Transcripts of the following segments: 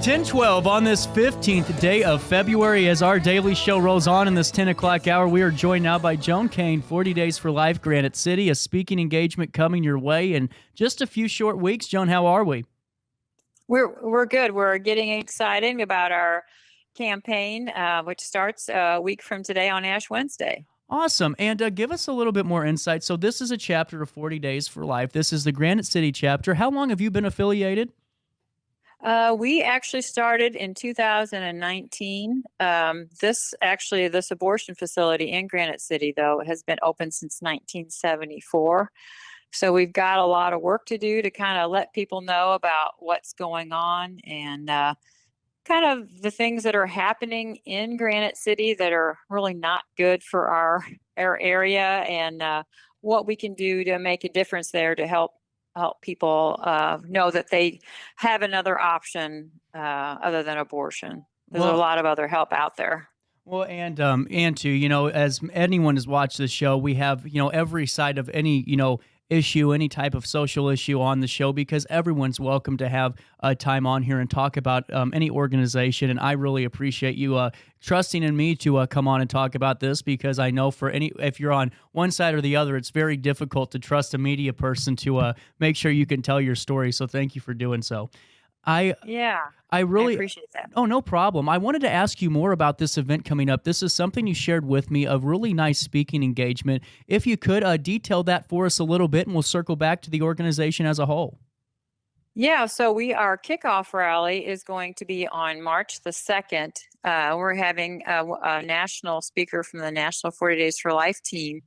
10:12 on this 15th day of February. As our daily show rolls on in this 10 o'clock hour, we are joined now by Joan Kane, 40 Days for Life, Granite City, a speaking engagement coming your way in just a few short weeks. Joan, how are we? We're good. We're getting excited about our campaign, which starts a week from today on Ash Wednesday. Awesome. And give us a little bit more insight. So this is a chapter of 40 Days for Life. This is the Granite City chapter. How long have you been affiliated? We actually started in 2019. This abortion facility in Granite City, though, has been open since 1974. So we've got a lot of work to do to kind of let people know about what's going on and kind of the things that are happening in Granite City that are really not good for our area, and what we can do to make a difference there to help people know that they have another option other than abortion. There's a lot of other help out there. Well, and too, as anyone has watched this show, we have, every side of any, issue, any type of social issue on the show, because everyone's welcome to have time on here and talk about any organization. And I really appreciate you trusting in me to come on and talk about this, because I know if you're on one side or the other, it's very difficult to trust a media person to make sure you can tell your story. So thank you for doing so. I really appreciate that. Oh, no problem. I wanted to ask you more about this event coming up. This is something you shared with me, a really nice speaking engagement. If you could detail that for us a little bit, and we'll circle back to the organization as a whole. Yeah, so our kickoff rally is going to be on March the 2nd. We're having a national speaker from the National 40 Days for Life team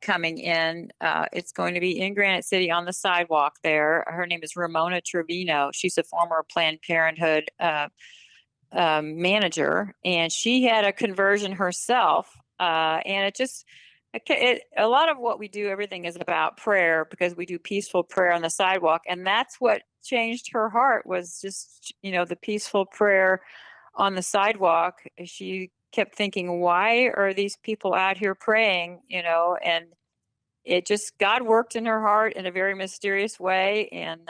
coming in. It's going to be in Granite City on the sidewalk there. Her name is Ramona Trevino. She's a former Planned Parenthood manager, and she had a conversion herself. And a lot of what we do, everything is about prayer, because we do peaceful prayer on the sidewalk. And that's what changed her heart, was just, the peaceful prayer on the sidewalk. She kept thinking, why are these people out here praying, and God worked in her heart in a very mysterious way. And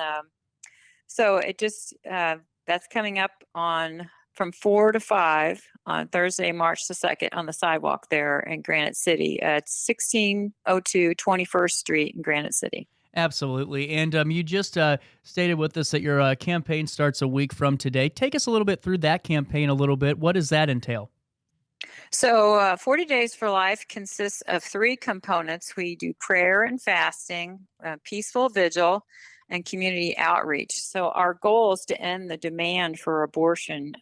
so it just, that's coming up from 4 to 5 on Thursday, March the 2nd, on the sidewalk there in Granite City. It's 1602 21st Street in Granite City. Absolutely. And you just stated with us that your campaign starts a week from today. Take us a little bit through that campaign a little bit. What does that entail? So 40 Days for Life consists of 3 components. We do prayer and fasting, peaceful vigil, and community outreach. So our goal is to end the demand for abortion.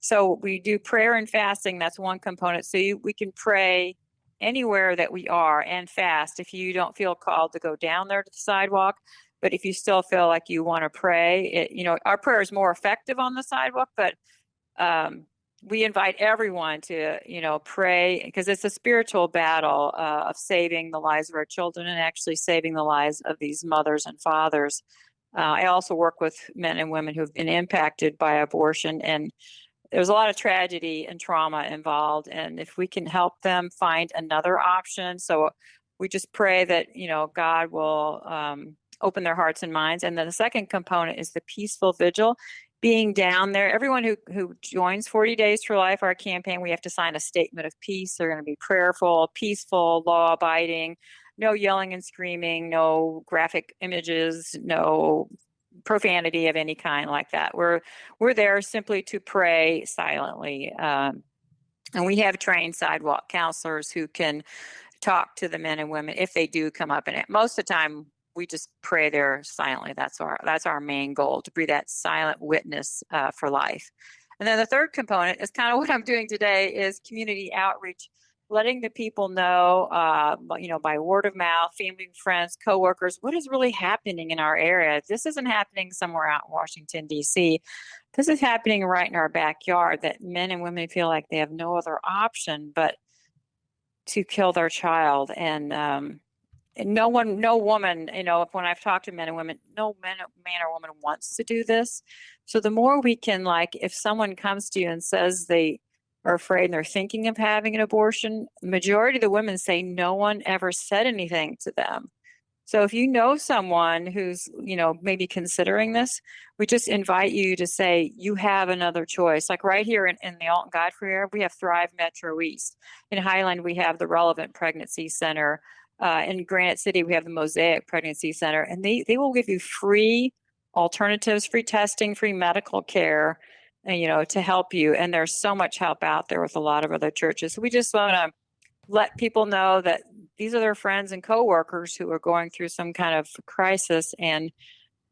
So we do prayer and fasting. That's one component. So we can pray anywhere that we are and fast if you don't feel called to go down there to the sidewalk. But if you still feel like you want to pray, our prayer is more effective on the sidewalk, but we invite everyone to, pray, because it's a spiritual battle of saving the lives of our children and actually saving the lives of these mothers and fathers. I also work with men and women who have been impacted by abortion, and there's a lot of tragedy and trauma involved. And if we can help them find another option, so we just pray that, God will open their hearts and minds. And then the second component is the peaceful vigil. Being down there, everyone who joins 40 Days for Life, our campaign, we have to sign a statement of peace. They're going to be prayerful, peaceful, law-abiding, no yelling and screaming, no graphic images, no profanity of any kind like that. We're there simply to pray silently. And we have trained sidewalk counselors who can talk to the men and women if they do come up. And most of the time, we just pray there silently. That's our main goal, to be that silent witness for life. And then the third component is kind of what I'm doing today, is community outreach, letting the people know, by word of mouth, family, friends, coworkers, what is really happening in our area. This isn't happening somewhere out in Washington, D.C. This is happening right in our backyard, that men and women feel like they have no other option but to kill their child. And no woman, when I've talked to men and women, no man or woman wants to do this. So the more we can, if someone comes to you and says they are afraid and they're thinking of having an abortion, the majority of the women say no one ever said anything to them. So if you know someone who's, maybe considering this, we just invite you to say you have another choice. Like right here in the Alton Godfrey area, we have Thrive Metro East. In Highland, we have the Relevant Pregnancy Center. In Granite City, we have the Mosaic Pregnancy Center, and they will give you free alternatives, free testing, free medical care, to help you. And there's so much help out there with a lot of other churches. So we just want to let people know that these are their friends and coworkers who are going through some kind of crisis, and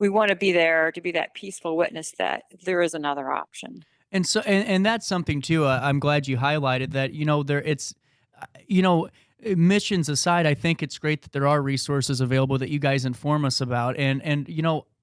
we want to be there to be that peaceful witness that there is another option. And so, and that's something too. I'm glad you highlighted that. You know, missions aside, I think it's great that there are resources available that you guys inform us about, and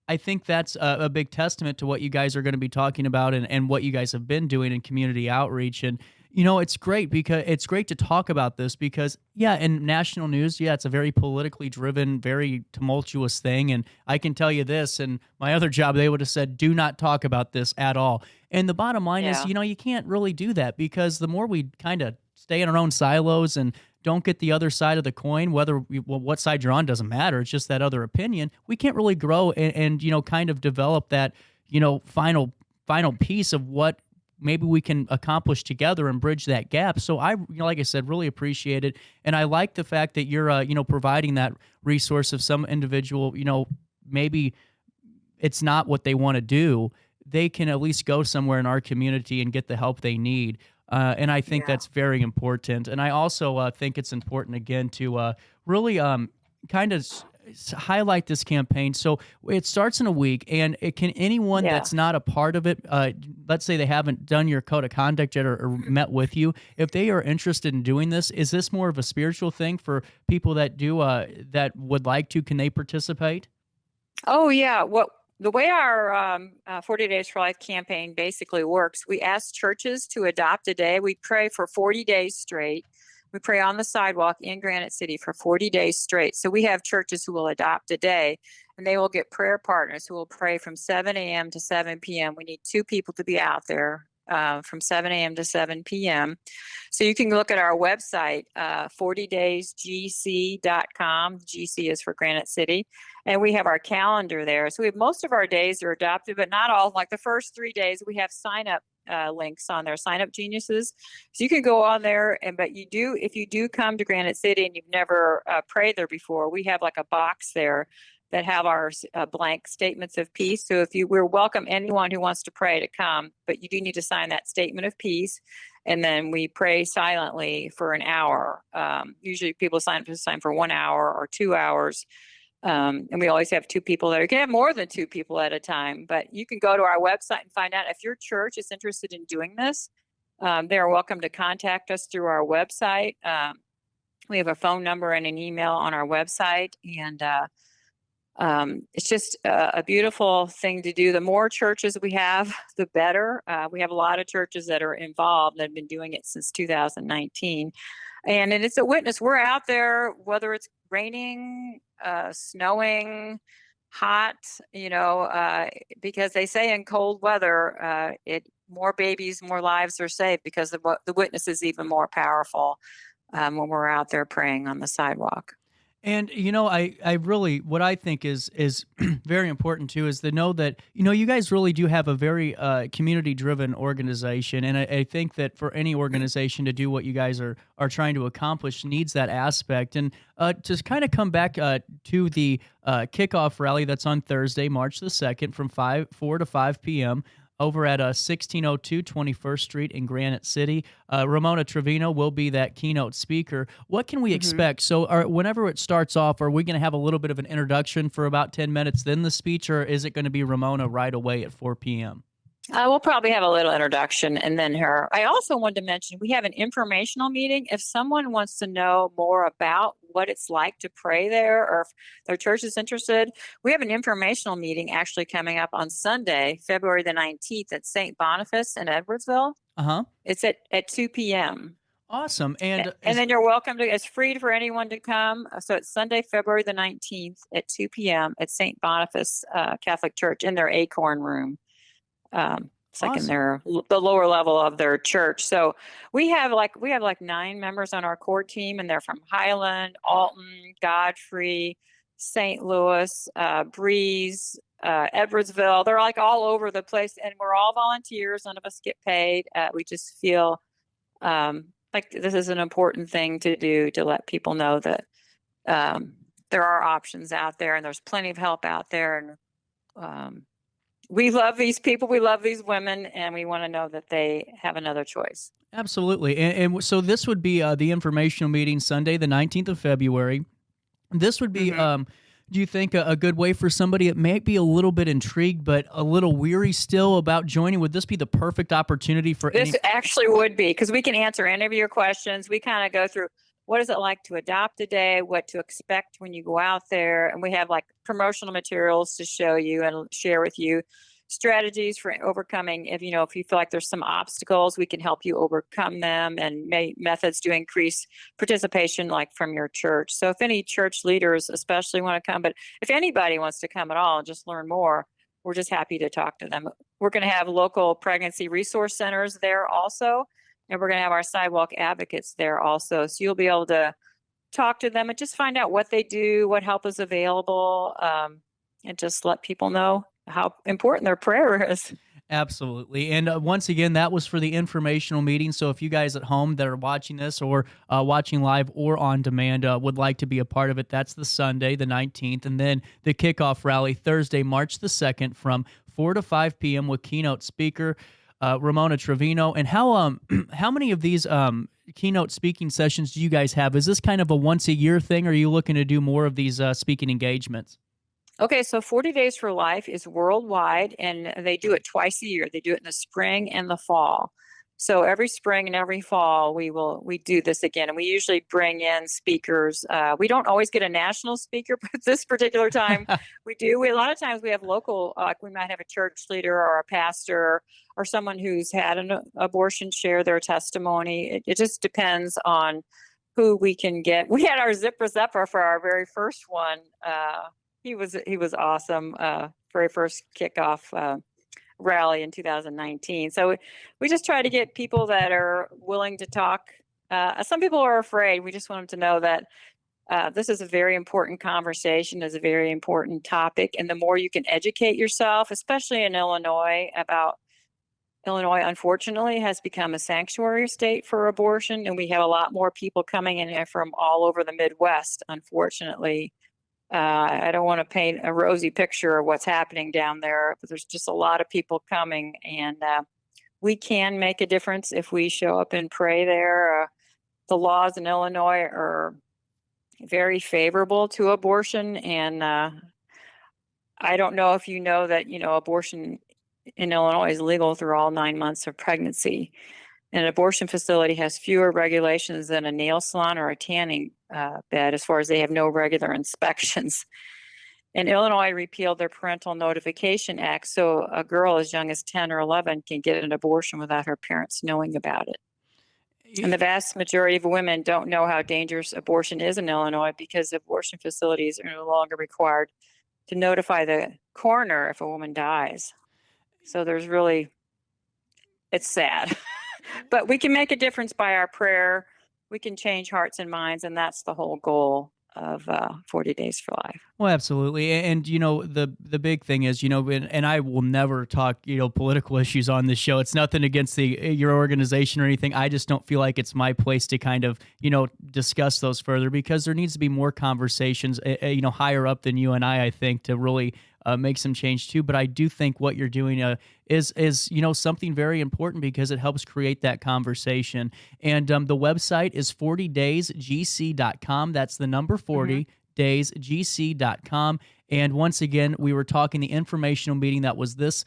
I think that's a big testament to what you guys are going to be talking about and what you guys have been doing in community outreach. And it's great because it's great to talk about this because, yeah, in national news, yeah, it's a very politically driven, very tumultuous thing. And I can tell you this, and my other job, they would have said, do not talk about this at all. And the bottom line is, Yeah. you can't really do that because the more we kind of stay in our own silos and don't get the other side of the coin, what side you're on doesn't matter. It's just that other opinion. We can't really grow and kind of develop that, final piece of what maybe we can accomplish together and bridge that gap. So I, like I said, really appreciate it. And I like the fact that you're, providing that resource of some individual, maybe it's not what they want to do. They can at least go somewhere in our community and get the help they need. And I think Yeah. that's very important. And I also think it's important, again, to really kind of highlight this campaign. So it starts in a week, and can anyone Yeah. that's not a part of it, let's say they haven't done your code of conduct yet or met with you, if they are interested in doing this, is this more of a spiritual thing for people that do that would like to? Can they participate? Oh, yeah. The way our 40 Days for Life campaign basically works, we ask churches to adopt a day. We pray for 40 days straight. We pray on the sidewalk in Granite City for 40 days straight. So we have churches who will adopt a day, and they will get prayer partners who will pray from 7 a.m. to 7 p.m. We need 2 people to be out there from 7 a.m. to 7 p.m. So you can look at our website, 40daysgc.com. GC is for Granite City. And we have our calendar there. So we have most of our days are adopted, but not all. Like the first 3 days, we have sign up links on there, Sign Up Geniuses. So you can go on there, but if you do come to Granite City and you've never prayed there before, we have like a box there that have our blank statements of peace. So we're welcome anyone who wants to pray to come, but you do need to sign that statement of peace. And then we pray silently for an hour. Usually people sign for 1 hour or 2 hours. And we always have 2 people there. You can have more than 2 people at a time, but you can go to our website and find out if your church is interested in doing this. They are welcome to contact us through our website. We have a phone number and an email on our website, and it's just a beautiful thing to do. The more churches we have, the better. We have a lot of churches that are involved that have been doing it since 2019. And it's a witness. We're out there, whether it's raining, snowing, hot, because they say in cold weather, more babies, more lives are saved because the witness is even more powerful when we're out there praying on the sidewalk. And I really, what I think is very important too is to know that you guys really do have a very community driven organization, and I think that for any organization to do what you guys are trying to accomplish needs that aspect. And to kind of come back to the kickoff rally that's on Thursday, March the 2nd, from 4 to 5 p.m. over at 1602 21st Street in Granite City. Ramona Trevino will be that keynote speaker. What can we expect? So whenever it starts off, are we going to have a little bit of an introduction for about 10 minutes, then the speech, or is it going to be Ramona right away at 4 p.m.? We'll probably have a little introduction and then her. I also wanted to mention we have an informational meeting. If someone wants to know more about what it's like to pray there, or if their church is interested, we have an informational meeting actually coming up on Sunday, February the 19th at St. Boniface in Edwardsville. Uh-huh. It's at 2 p.m. Awesome. And then you're welcome to, it's free for anyone to come. So it's Sunday, February the 19th at 2 p.m. at St. Boniface Catholic Church in their Acorn room. It's like awesome. in the lower level of their church. So we have like 9 members on our core team, and they're from Highland, Alton, Godfrey, St. Louis, Breeze, Edwardsville. They're like all over the place, and we're all volunteers. None of us get paid. We just feel like this is an important thing to do, to let people know that there are options out there, and there's plenty of help out there. And we love these people, we love these women, and we want to know that they have another choice. Absolutely. And so this would be the informational meeting Sunday, the 19th of February. This would be, Mhm. do you think, a good way for somebody that may be a little bit intrigued but a little weary still about joining? Would this be the perfect opportunity for This actually would be, because we can answer any of your questions. We kind of go through what is it like to adopt a day, what to expect when you go out there. And we have like promotional materials to show you and share with you strategies for overcoming. If you feel like there's some obstacles, we can help you overcome them, and methods to increase participation, like from your church. So if any church leaders especially want to come, but if anybody wants to come at all and just learn more, we're just happy to talk to them. We're going to have local pregnancy resource centers there also, and we're going to have our sidewalk advocates there also. So you'll be able to talk to them and just find out what they do, what help is available, and just let people know how important their prayer is. Absolutely. And once again, that was for the informational meeting. So if you guys at home that are watching this, or watching live or on demand, would like to be a part of it, that's the Sunday, the 19th. And then the kickoff rally Thursday, March the 2nd from 4 to 5 p.m. with keynote speaker Ramona Trevino. And how many of these keynote speaking sessions do you guys have? Is this kind of a once a year thing, or are you looking to do more of these speaking engagements? Okay, so 40 Days for Life is worldwide, and they do it twice a year. They do it in the spring and the fall. So every spring and every fall, we do this again, and we usually bring in speakers. We don't always get a national speaker, but this particular time we do. A lot of times we have local, like we might have a church leader or a pastor or someone who's had an abortion share their testimony. It just depends on who we can get. We had our Zipper Zepper for our very first one. He was awesome. Very first kickoff rally in 2019. So we just try to get people that are willing to talk. Some people are afraid. We just want them to know that this is a very important conversation. It's a very important topic, and the more you can educate yourself, especially in Illinois, Illinois, unfortunately, has become a sanctuary state for abortion, and we have a lot more people coming in here from all over the Midwest, unfortunately. I don't want to paint a rosy picture of what's happening down there, but there's just a lot of people coming, and we can make a difference if we show up and pray there. The laws in Illinois are very favorable to abortion, and I don't know if you know that abortion in Illinois is legal through all 9 months of pregnancy. An abortion facility has fewer regulations than a nail salon or a tanning bed, as far as they have no regular inspections. And Illinois repealed their Parental Notification Act, so a girl as young as 10 or 11 can get an abortion without her parents knowing about it. And the vast majority of women don't know how dangerous abortion is in Illinois, because abortion facilities are no longer required to notify the coroner if a woman dies. So it's sad. But we can make a difference by our prayer. We can change hearts and minds, and that's the whole goal of 40 Days for Life. Well, absolutely. And the big thing is, and I will never talk, political issues on this show. It's nothing against your organization or anything. I just don't feel like it's my place to kind of, discuss those further, because there needs to be more conversations, higher up than you and I think, to really make some change too. But I do think what you're doing is something very important, because it helps create that conversation. And the website is 40daysgc.com. That's the number 40. daysgc.com. And once again, we were talking the informational meeting that was this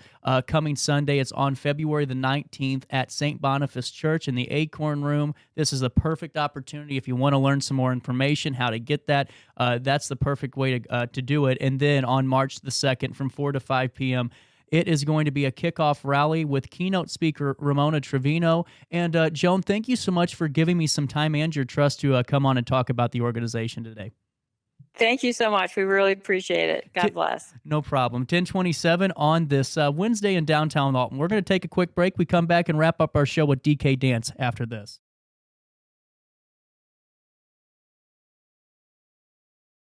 coming Sunday. It's on February the 19th at St. Boniface Church in the Acorn Room. This is a perfect opportunity if you want to learn some more information, how to get that. That's the perfect way to do it. And then on March the 2nd from 4 to 5 p.m., it is going to be a kickoff rally with keynote speaker Ramona Trevino. And Joan, thank you so much for giving me some time and your trust to come on and talk about the organization today. Thank you so much. We really appreciate it. God bless. No problem. 1027 on this Wednesday in downtown Alton. We're going to take a quick break. We come back and wrap up our show with DK Dance after this.